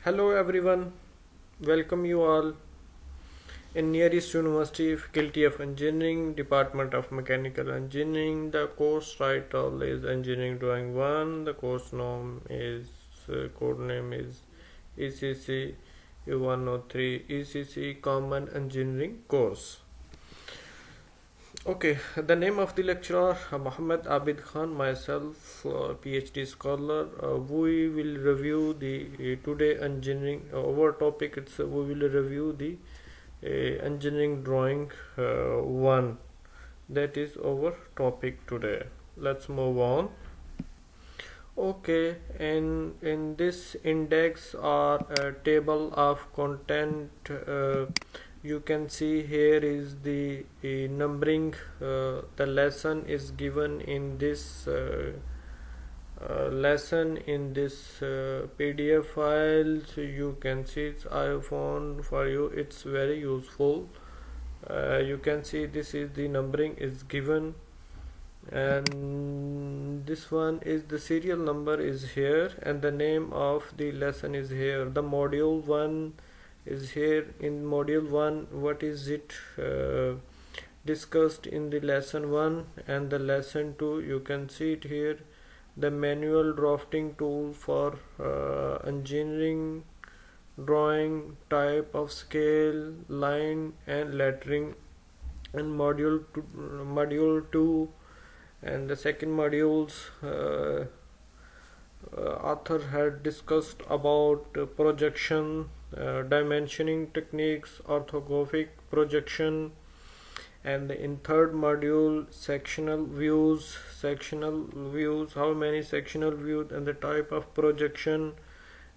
Hello everyone, welcome you all in Near East University Faculty of Engineering, Department of Mechanical Engineering. The course title is Engineering Drawing 1. The course code name is ECC 103 ECC Common Engineering Course. Okay, the name of the lecturer Muhammad Abid Khan, myself, PhD scholar. We will review the today engineering. Our topic we will review the engineering drawing 1. That is our topic today. Let's move on. Okay, and in this index or table of content, you can see here is the numbering. The lesson is given in this lesson in this PDF file. So you can see it's iPhone for you. It's very useful. You can see this is the numbering is given, and this one is the serial number is here, and the name of the lesson is here. The module 1 is here. In module 1, what is it discussed in the lesson 1 and the lesson 2, you can see it here. The manual drafting tool for engineering drawing, type of scale, line and lettering, and module 2 and the second modules. Author had discussed about projection, dimensioning techniques, orthographic projection, and in third module sectional views, how many sectional views and the type of projection,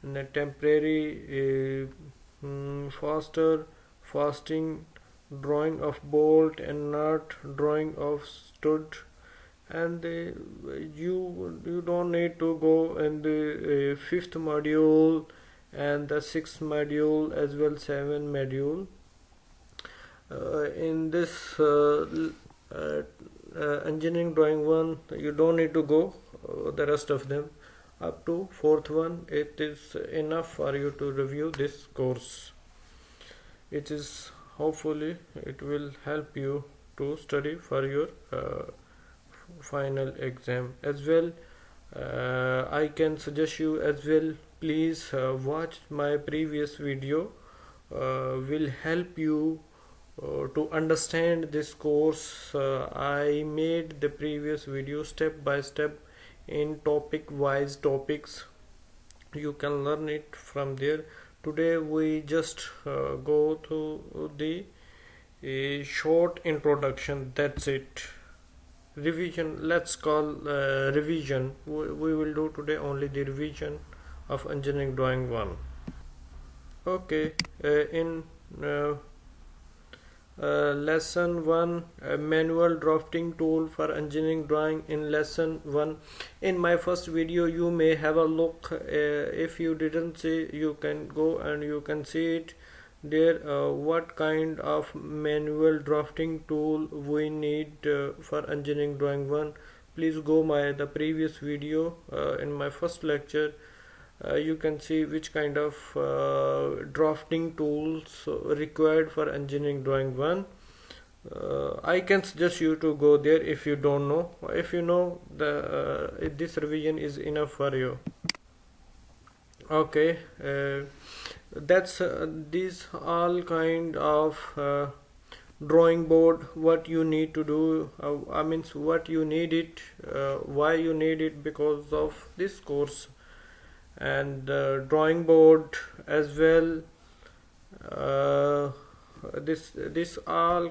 and the temporary, fasting, drawing of bolt and nut, drawing of stud, and you don't need to go in the fifth module and the sixth module as well, seven module. In this engineering drawing 1, you don't need to go the rest of them up to fourth one. It is enough for you to review this course. It is hopefully it will help you to study for your final exam as well. I can suggest you as well, please watch my previous video. Will help you to understand this course. I made the previous video step by step in topic wise topics. You can learn it from there. Today we just go to the short introduction. That's it. Revision, let's call revision. We will do today only the revision of engineering drawing 1. Okay, in lesson 1, manual drafting tool for engineering drawing. In lesson 1, in my first video, you may have a look. If you didn't see, you can go and you can see it there. What kind of manual drafting tool we need for engineering drawing 1. Please go the previous video. In my first lecture, you can see which kind of drafting tools required for engineering drawing 1. I can suggest you to go there if you don't know. If you know, this revision is enough for you. Okay, that's these all kind of drawing board. What you need to do, I mean what you need it, why you need it, because of this course, and drawing board as well. This all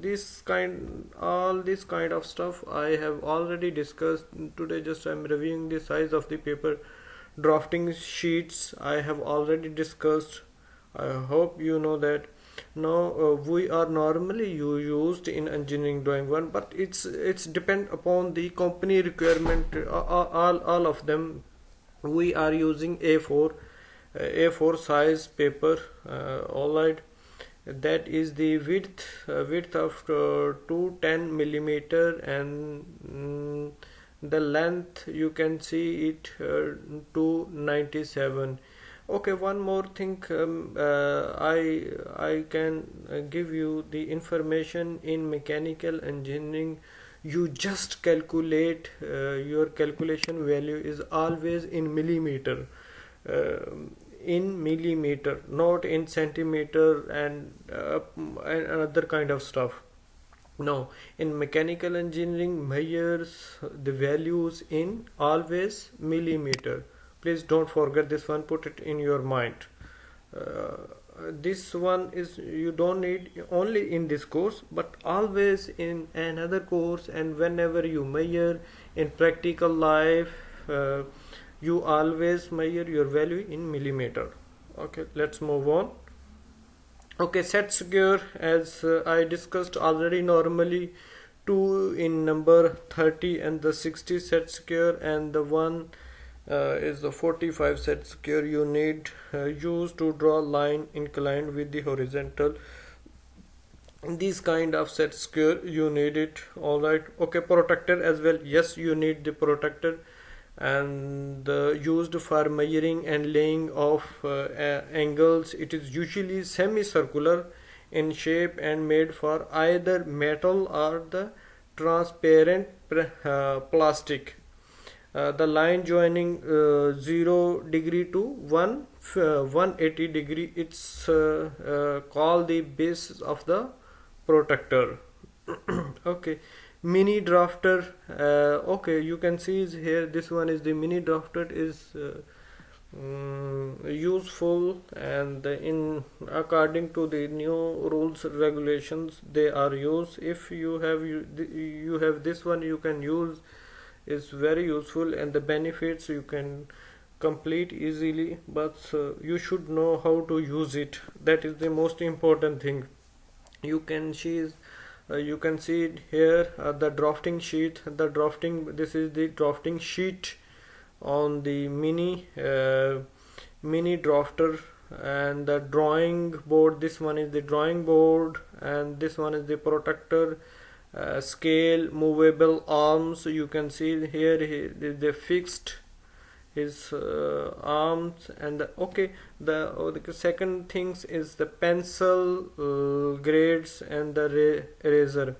this kind of stuff I have already discussed. Today just I'm reviewing the size of the paper. Drafting sheets I have already discussed. I hope you know that. Now we are normally used in engineering drawing 1, but it's depend upon the company requirement. All of them we are using A4 size paper. Alright, that is the width of 210 millimeter, and the length you can see it 297. Okay, one more thing. I can give you the information in mechanical engineering. You just calculate, your calculation value is always in millimeter. In millimeter, not in centimeter and another kind of stuff. No, in mechanical engineering measures the values in always millimeter. Please don't forget this one, put it in your mind. uh, this one is you don't need only in this course but always in another course, and whenever you measure in practical life, you always measure your value in millimeter. Okay, let's move on. Okay, set secure, as I discussed already, normally 2 in number 30 and the 60 set secure, and the 1 is the 45 set secure. You need use to draw line inclined with the horizontal. These kind of set secure you need it. All right. Okay, protector as well. Yes, you need the protector, and used for measuring and laying of angles. It is usually semicircular in shape and made for either metal or the transparent plastic. The line joining 0 degree to 180 degree, it's called the base of the protector. Okay, mini drafter. Okay, you can see is here, this one is the mini drafter, is useful, and in according to the new rules regulations they are used. If you have this one, you can use, is very useful, and the benefits you can complete easily, but you should know how to use it. That is the most important thing. You can see you can see it here, the drafting sheet. This is the drafting sheet on the mini drafter, and the drawing board. This one is the drawing board, and this one is the protector. Scale, movable arms. You can see here the fixed his arms, and the second things is the pencil grades and the eraser.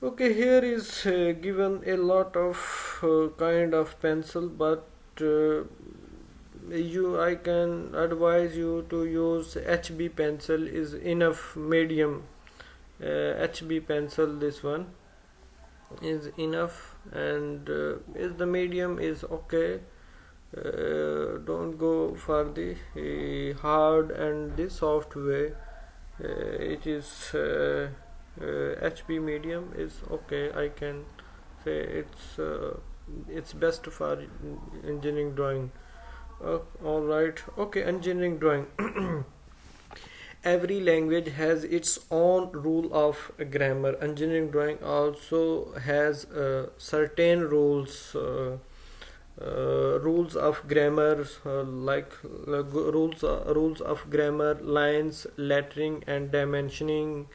Okay, here is given a lot of kind of pencil, but I can advise you to use HB pencil is enough. Medium HB pencil, this one is enough, and is the medium is okay. Don't go for the hard and the soft way. It is HB medium is okay. I can say it's best for engineering drawing. All right. Okay, engineering drawing. Every language has its own rule of grammar. Engineering drawing also has certain rules of grammar, rules of grammar, lines, lettering, and dimensioning.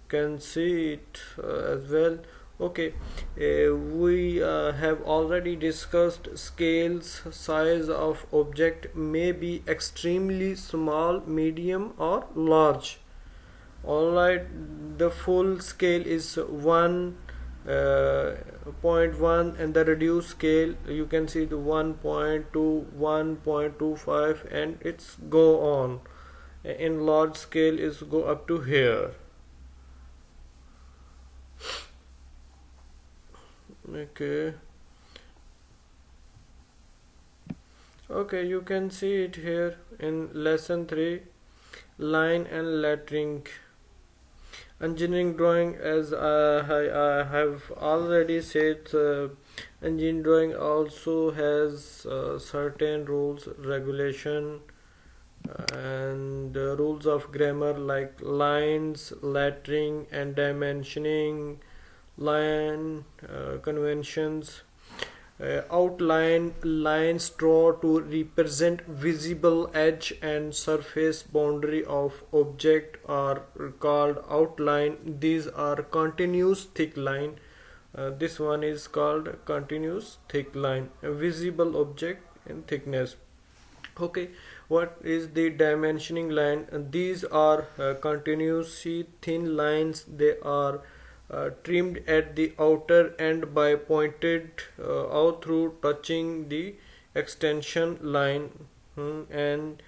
Can see it as well. Okay, we have already discussed scales. Size of object may be extremely small, medium, or large. Alright, the full scale is 1.1, and the reduced scale you can see the 1.2, 1.25, and it's go on. In large scale is go up to here. Okay, you can see it here in lesson 3, line and lettering. Engineering drawing, as I have already said, engineering drawing also has certain rules, regulation, and rules of grammar like lines, lettering, and dimensioning, line conventions. Outline, lines drawn to represent visible edge and surface boundary of object are called outline. These are continuous thick line. This one is called continuous thick line. A visible object in thickness. Okay, what is the dimensioning line? These are continuously thin lines. They are trimmed at the outer end by pointed out through touching the extension line. And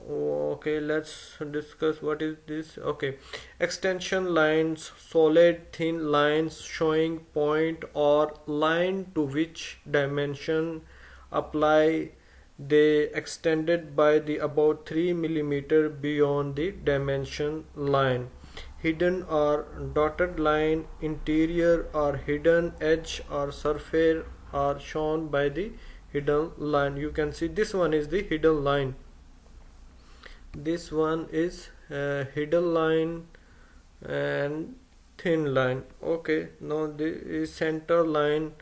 okay, let's discuss what is this. Okay, extension lines, solid thin lines showing point or line to which dimension apply. They extended by the about 3 millimeter beyond the dimension line. Hidden or dotted line, interior or hidden edge or surface are shown by the hidden line. You can see this one is the hidden line. This one is hidden line and thin line. Okay, now the center line.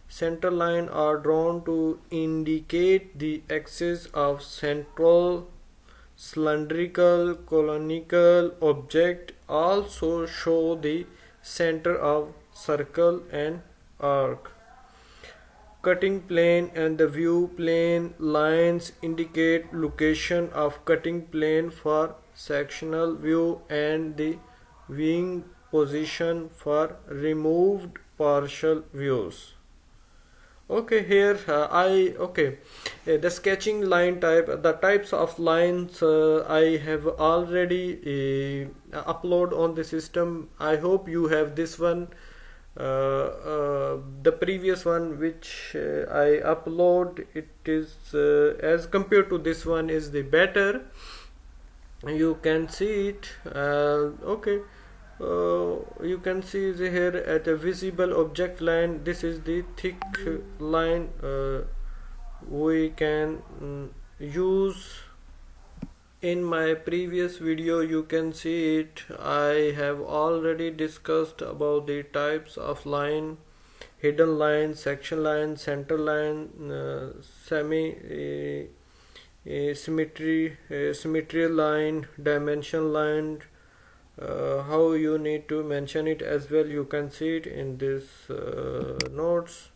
Center line are drawn to indicate the axis of central cylindrical conical object. Also show the center of circle and arc. Cutting plane and the view plane lines indicate location of cutting plane for sectional view and the viewing position for removed partial views. Okay, here the sketching line type, the types of lines I have already upload on the system. I hope you have this one. The previous one which I upload, it is as compared to this one is the better. You can see it. Okay, you can see here at a visible object line. This is the thick line we can use. In my previous video you can see it. I have already discussed about the types of line: hidden line, section line, center line, symmetry line, dimension line, how you need to mention it as well. You can see it in this notes.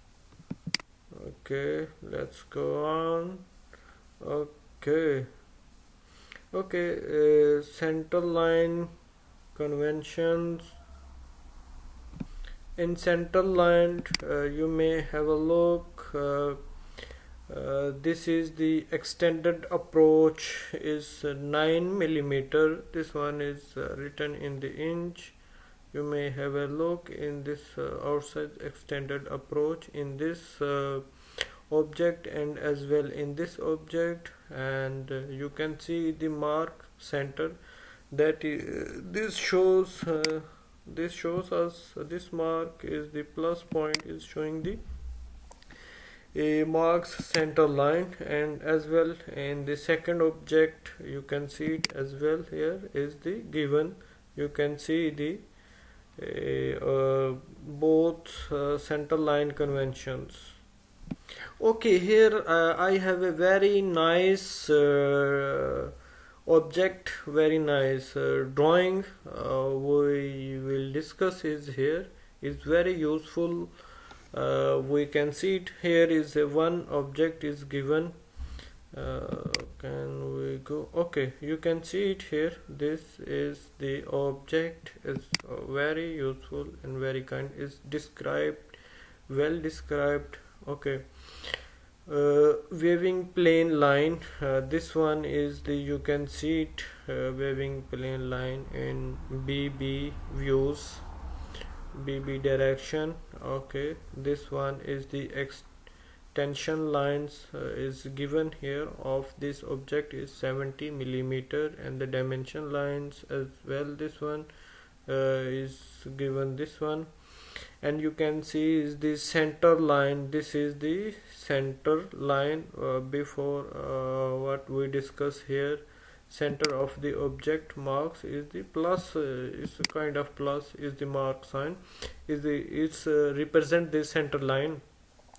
Okay, let's go on. Okay, center line conventions. In center line you may have a look. This is the extended approach is 9 millimeter. This one is written in the inch. You may have a look in this outside extended approach in this object and as well in this object, and you can see the mark center. That is, this shows us this mark is the plus point is showing the marks center line. And as well in the second object you can see it as well. Here is the given. You can see the both center line conventions. Okay, here I have a very nice object, very nice drawing we will discuss is here. Is very useful. We can see it here is one object is given. Can we go? Okay, you can see it here. This is the object. Is very useful and very kind. Is described, well described. Okay, waving plane line. This one is the, you can see it, waving plane line in BB views, BB direction. Okay, this one is the extension lines is given here of this object is 70 millimeter, and the dimension lines as well. This one is given, this one. And you can see is the center line. This is the center line. Before what we discuss here, center of the object marks is the plus, is a kind of plus is the mark sign, is the it's represent the center line.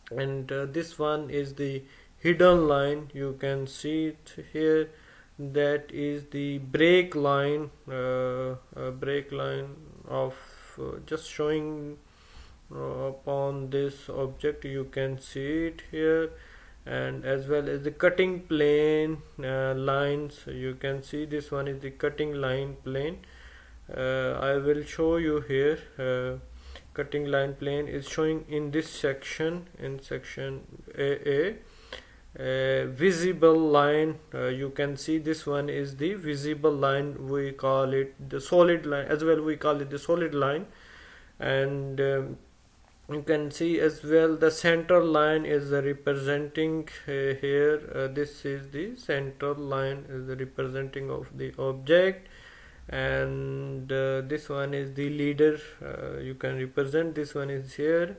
And this one is the hidden line. You can see it here. That is the break line, break line of just showing upon this object. You can see it here. and as well as the cutting plane lines. You can see this one is the cutting line plane. I will show you here. Cutting line plane is showing in this section, in section AA. Visible line, you can see this one is the visible line, we call it the solid line as well, we call it the solid line. And you can see as well the center line is representing here, this is the center line is the representing of the object, and this one is the leader, you can represent, this one is here.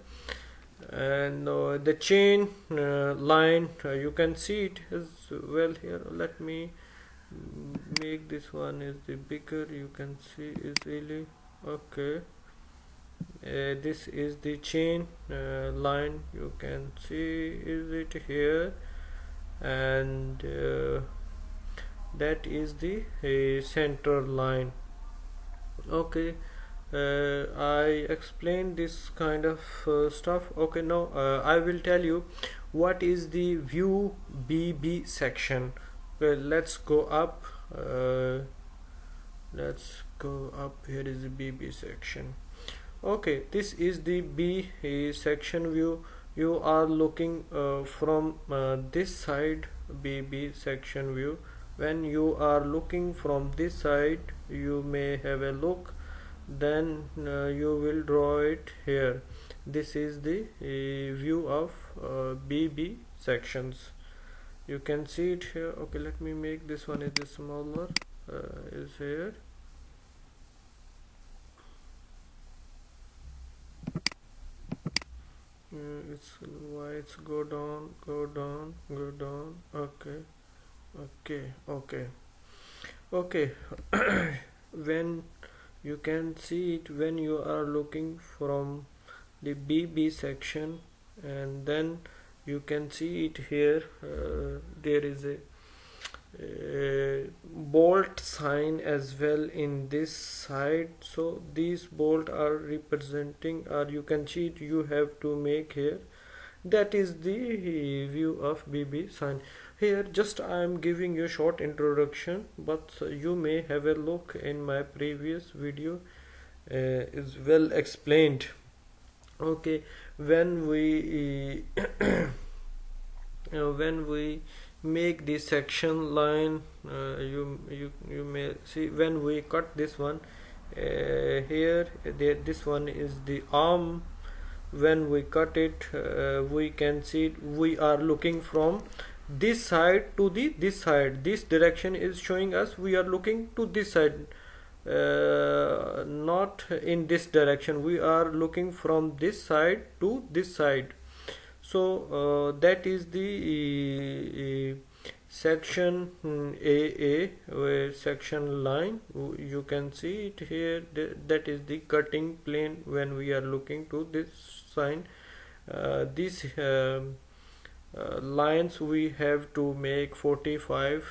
And the chain line, you can see it as well here. Let me make this one is the bigger, you can see easily. Okay, this is the chain line, you can see is it here, and that is the center line. Okay, I explained this kind of stuff. Okay, now I will tell you what is the view BB section. Well, let's go up. Let's go up. Here is the BB section. Okay, this is the B section view. You are looking from this side, BB section view. When you are looking from this side, you may have a look, then you will draw it here. This is the view of BB sections. You can see it here. Okay, let me make this one is smaller, is here. It's why it's go down, go down, go down. Okay, okay. When you can see it, when you are looking from the BB section, and then you can see it here, there is a bolt sign as well in this side. So these bolt are representing, or you can see it, you have to make here. That is the view of BB sign. Here just I am giving you short introduction, but you may have a look in my previous video, is well explained. Okay, when we when we make the section line, you may see when we cut this one, here this one is the arm. When we cut it, we can see it, we are looking from this side to this side. This direction is showing us we are looking to this side, not in this direction. We are looking from this side to this side. So that is the section AA, section line. You can see it here. That is the cutting plane when we are looking to this sign. These lines we have to make 45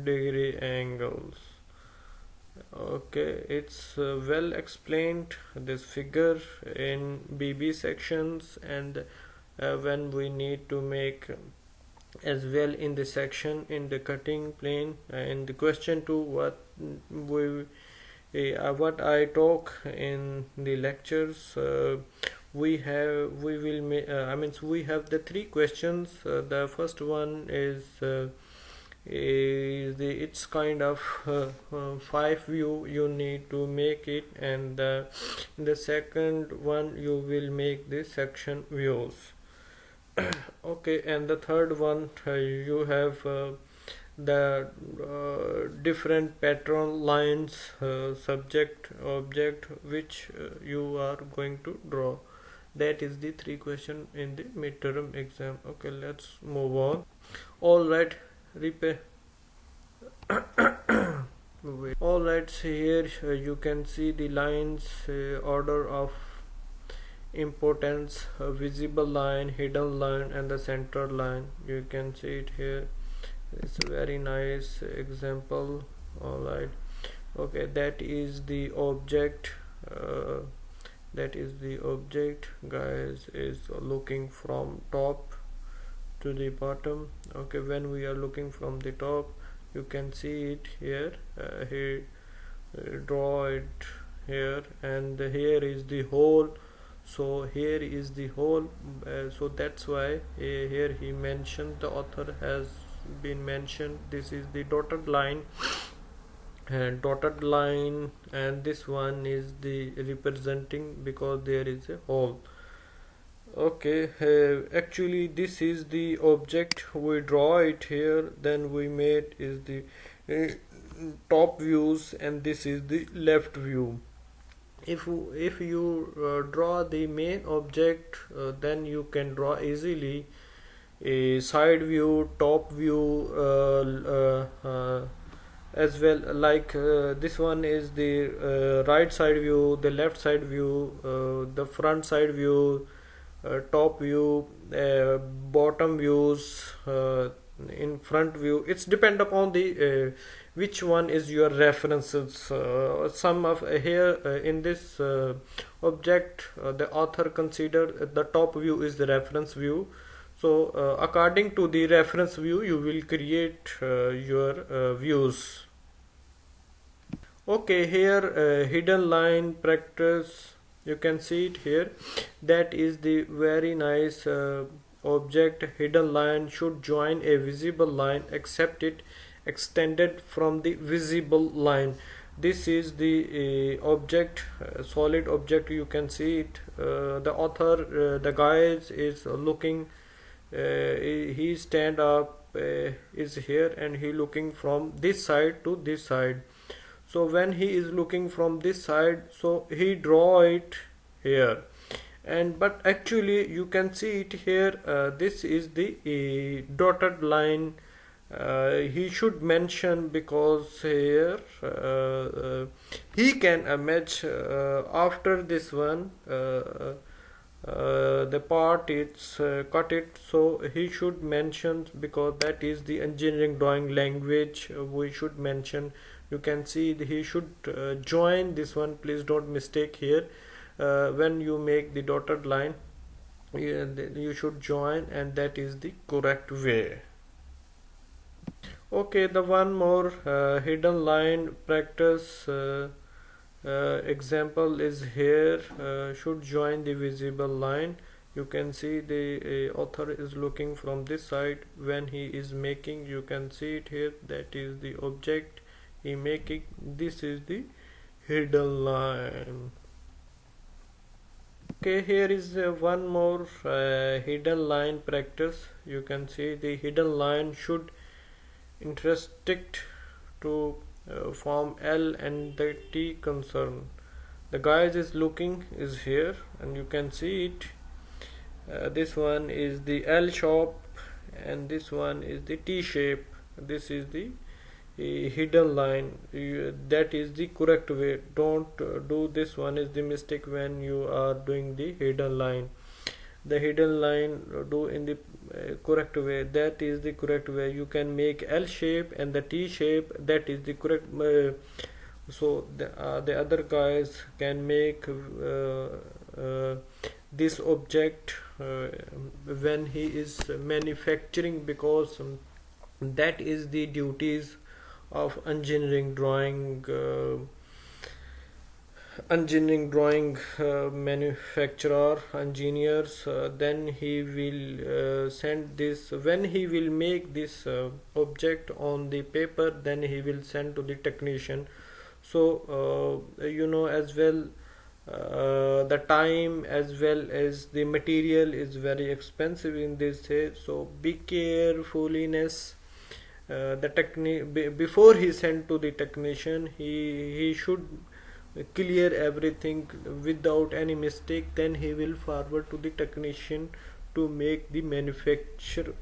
degree angles. Okay, it's well explained, this figure in BB sections, and when we need to make as well in the section in the cutting plane. In the question 2, what I talk in the lectures, we have the 3 questions. The first one is it's kind of 5 view you need to make it, and in the second one you will make the section views. Okay, and the third one, you have the different pattern lines, subject, object, which you are going to draw. That is the 3 question in the midterm exam. Okay, let's move on. All right, repair. All right, so here you can see the lines, order of importance, visible line, hidden line, and the center line. You can see it here. It's a very nice example. All right, okay, that is the object. That is the object, guys, is looking from top to the bottom. Okay, when we are looking from the top, you can see it here. Here, draw it here, and here is the hole. So here is the hole. So that's why here he mentioned, the author has been mentioned, this is the dotted line, and this one is the representing because there is a hole. Okay, actually this is the object, we draw it here, then we made is the uh, top views, and this is the left view. If you draw the main object, then you can draw easily a side view, top view, as well, like this one is the right side view, the left side view, the front side view, top view, bottom views, in front view. It's depend upon the which one is your references. Some of here in this object, the author considered the top view is the reference view. So according to the reference view, you will create your views. Okay, here hidden line practice, you can see it here. That is the very nice object. Hidden line should join a visible line except it extended from the visible line. This is the object, solid object, you can see it. The author, the guy is looking, he stand up, is here, and he looking from this side to this side. So when he is looking from this side, so he draw it here, and but actually you can see it here. This is the dotted line. He should mention, because here he can match after this one, the part it's cut it, so he should mention, because that is the engineering drawing language, we should mention. You can see he should join this one, please don't mistake here. When you make the dotted line, you should join, and that is the correct way. Okay, the one more hidden line practice example is here. Should join the visible line. You can see the author is looking from this side. When he is making, you can see it here, that is the object he making. This is the hidden line. Okay, here is one more hidden line practice. You can see the hidden line should intersect to form L and the T concern. The guys is looking is here, and you can see it. This one is the L shape, and this one is the T shape. This is the hidden line. That is the correct way. Don't do this one is the mistake when you are doing the hidden line. The hidden line do in the correct way. That is the correct way. You can make L shape and the T shape. That is the correct. So the other guys can make this object when he is manufacturing, because that is the duties of engineering drawing. Manufacturer, engineers, then he will send this, when he will make this object on the paper, then he will send to the technician. So you know as well, the time as well as the material is very expensive in this day, so be carefulness. The technique, before he sent to the technician, he should clear everything without any mistake, then he will forward to the technician to make the manufacture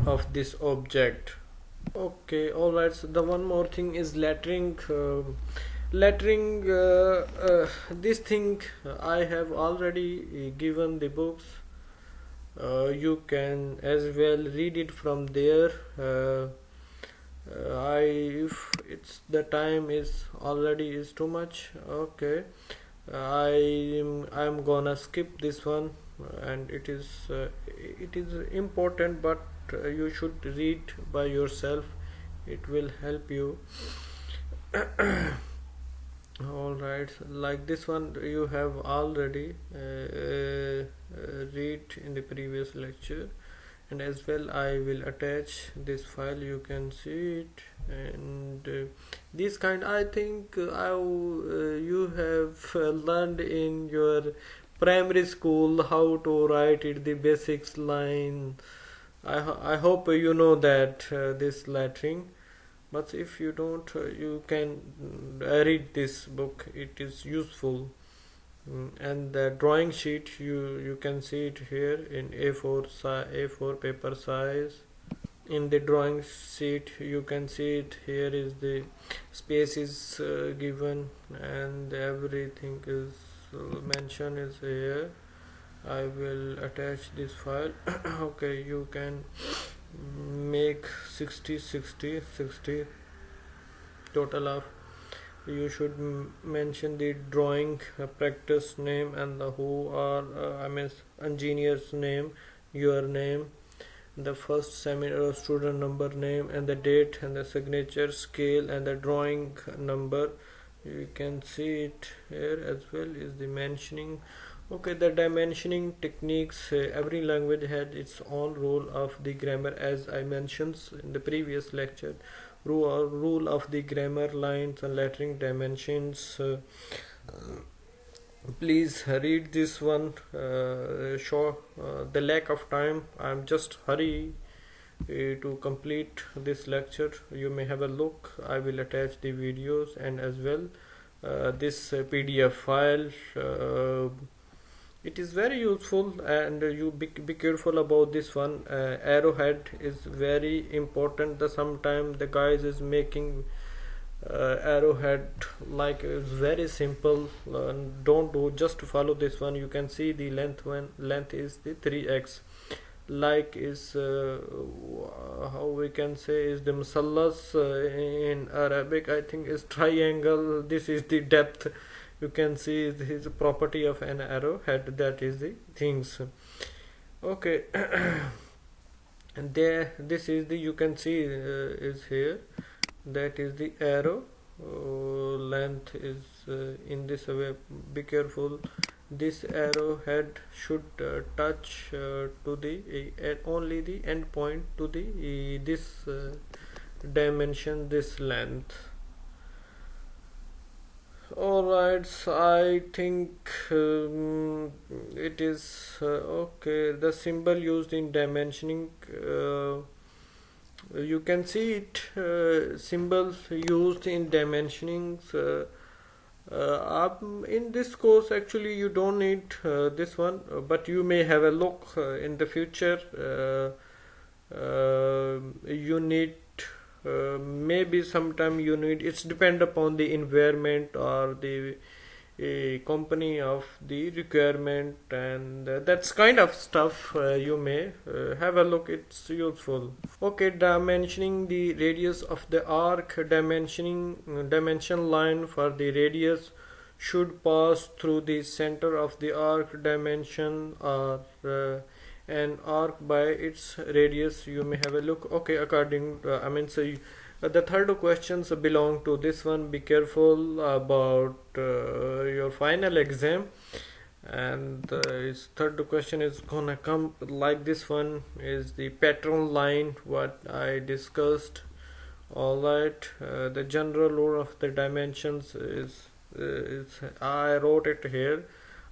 of this object. Okay, all right, so the one more thing is lettering. This thing I have already given the books. You can as well read it from there. If it's the time is already is too much, okay, I'm gonna skip this one. and it is important, but you should read by yourself. It will help you. All right, like this one you have already read in the previous lecture, and as well I will attach this file, you can see it. And this kind, I think you have learned in your primary school how to write it, the basics line. I hope you know that this lettering, but if you don't, you can read this book, it is useful. And the drawing sheet, you can see it here in A4 paper size. In the drawing sheet you can see it, here is the space is given, and everything is mentioned is here. I will attach this file. Okay, you can make 60 total of. You should mention the drawing practice name and the who are I mean engineer's name, your name, the first seminar student number, name, and the date, and the signature, scale, and the drawing number. You can see it here as well is the mentioning. Okay, the dimensioning techniques, every language had its own rule of the grammar, as I mentioned in the previous lecture. Rule of the grammar, lines and lettering dimensions. Please read this one. Show the lack of time, I'm just hurry to complete this lecture. You may have a look, I will attach the videos, and as well this PDF file. It is very useful, and you be careful about this one. Arrowhead is very important. Sometime the guys is making arrowhead like it's very simple. Don't do, just follow this one. You can see the length, when length is the 3x, like is how we can say is the musallas in Arabic, I think is triangle. This is the depth. You can see his property of an arrowhead, that is the things. Okay. And there, this is the, you can see is here, that is the arrow length is in this way. Be careful, this arrowhead should touch to the only the end point to the this dimension, this length. Alright, so I think it is okay. The symbol used in dimensioning, you can see it, symbols used in dimensioning. In this course actually you don't need this one, but you may have a look in the future. You need maybe sometime you need, it's depend upon the environment or the company of the requirement, and that's kind of stuff. You may have a look, it's useful. Okay, dimensioning the radius of the arc. Dimension line for the radius should pass through the center of the arc. Dimension or an arc by its radius. You may have a look. Okay, according the third questions belong to this one. Be careful about your final exam. And his third question is gonna come like this one, is the pattern line, what I discussed. Alright, the general rule of the dimensions is I wrote it here.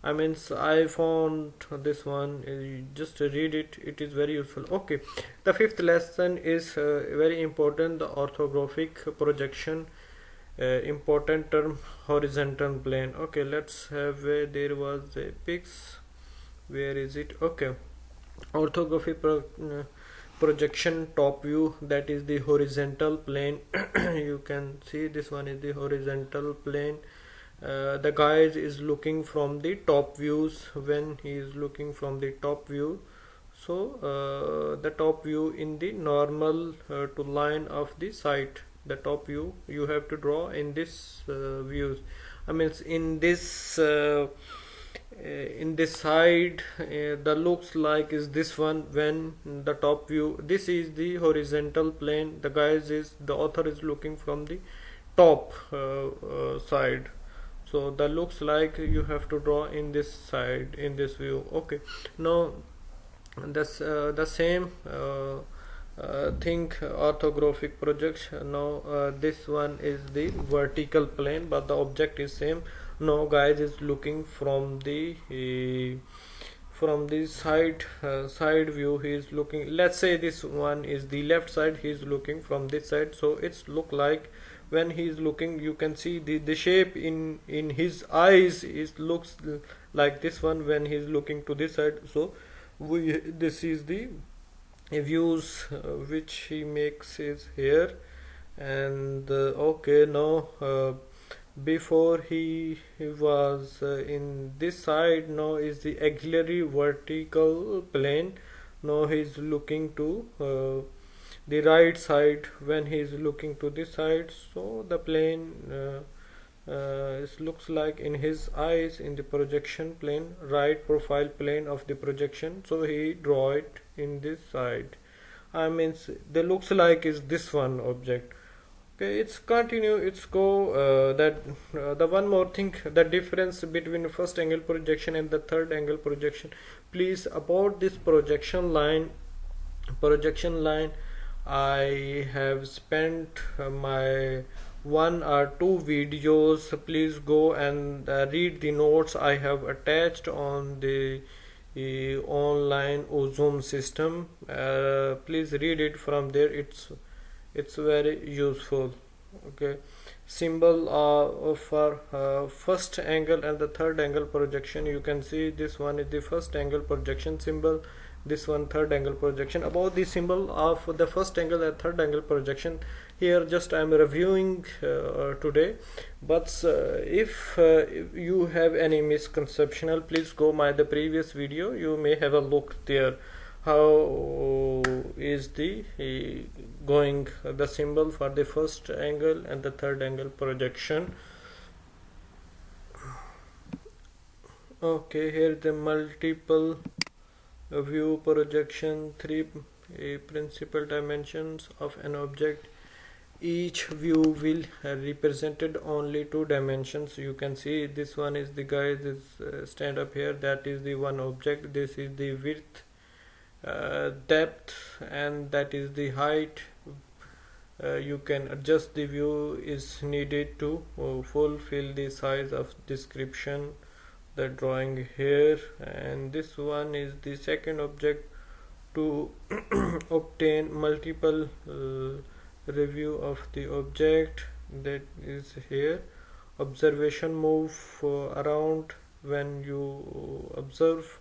I found this one. You just read it, it is very useful. Okay, the fifth lesson is very important, the orthographic projection. Important term, horizontal plane. Okay, let's have there was a pics. Where is it? Okay, orthography projection, top view, that is the horizontal plane. You can see this one is the horizontal plane. The guy is looking from the top views. When he is looking from the top view, so the top view in the normal to line of the site, the top view you have to draw in this views. In this in this side, the looks like is this one. When the top view, this is the horizontal plane, the author is looking from the top side, so the looks like you have to draw in this side, in this view. Okay, now that's the same thing, orthographic projection. Now this one is the vertical plane, but the object is same. Now guys is looking from the side view. He is looking, let's say this one is the left side, he is looking from this side, so it's look like when he is looking, you can see the shape in his eyes is looks like this one when he is looking to this side. So this is the views which he makes is here. And okay, now before he was in this side, now is the auxiliary vertical plane. Now he is looking to the right side when he is looking to this side, so the plane it looks like in his eyes in the projection plane, right profile plane of the projection, so he draw it in this side. I mean, the looks like is this one object. Okay, it's continue, it's go that the one more thing, the difference between first angle projection and the third angle projection. Please, about this projection line I have spent my 1 or 2 videos. Please go and read the notes I have attached on the online Zoom system. Please read it from there, it's very useful. Okay, symbol for first angle and the third angle projection. You can see this one is the first angle projection symbol, this one third angle projection. About the symbol of the first angle and third angle projection, here just I am reviewing today, but if you have any misconception, please go the previous video, you may have a look there how is the going the symbol for the first angle and the third angle projection. Okay, here the multiple view projection, 3 principal dimensions of an object. Each view will represented only 2 dimensions. You can see this one is the guy is stand up here, that is the one object. This is the width, depth, and that is the height. You can adjust the view is needed to fulfill the size of description, the drawing here. And this one is the second object to obtain multiple review of the object, that is here. Observation move around when you observe.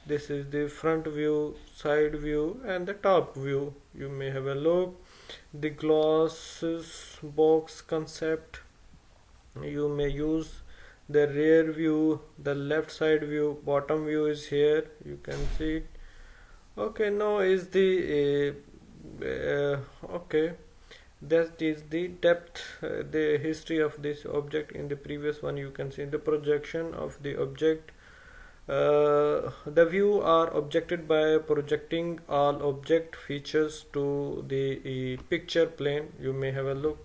This is the front view, side view, and the top view. You may have a look. The glasses box concept, you may use the rear view, the left side view, bottom view is here, you can see it. Okay, now is the okay, that is the depth, the history of this object. In the previous one you can see the projection of the object. The view are objected by projecting all object features to the picture plane. You may have a look.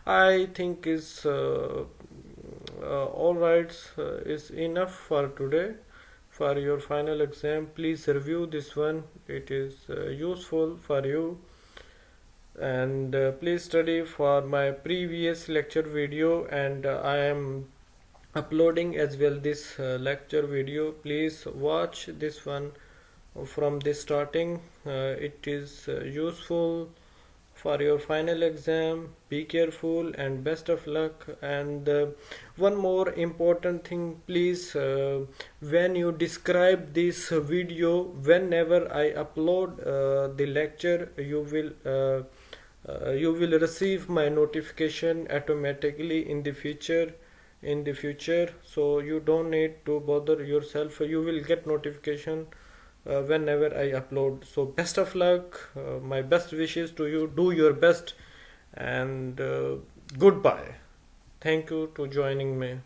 I think is all right, is enough for today. For your final exam, please review this one, it is useful for you. And please study for my previous lecture video, and I am uploading as well this lecture video. Please watch this one from the starting. It is useful for your final exam. Be careful and best of luck. And one more important thing, please, when you describe this video, whenever I upload the lecture, you will receive my notification automatically in the future. So you don't need to bother yourself, you will get notification whenever I upload. So best of luck, my best wishes to you, do your best, and goodbye. Thank you to joining me.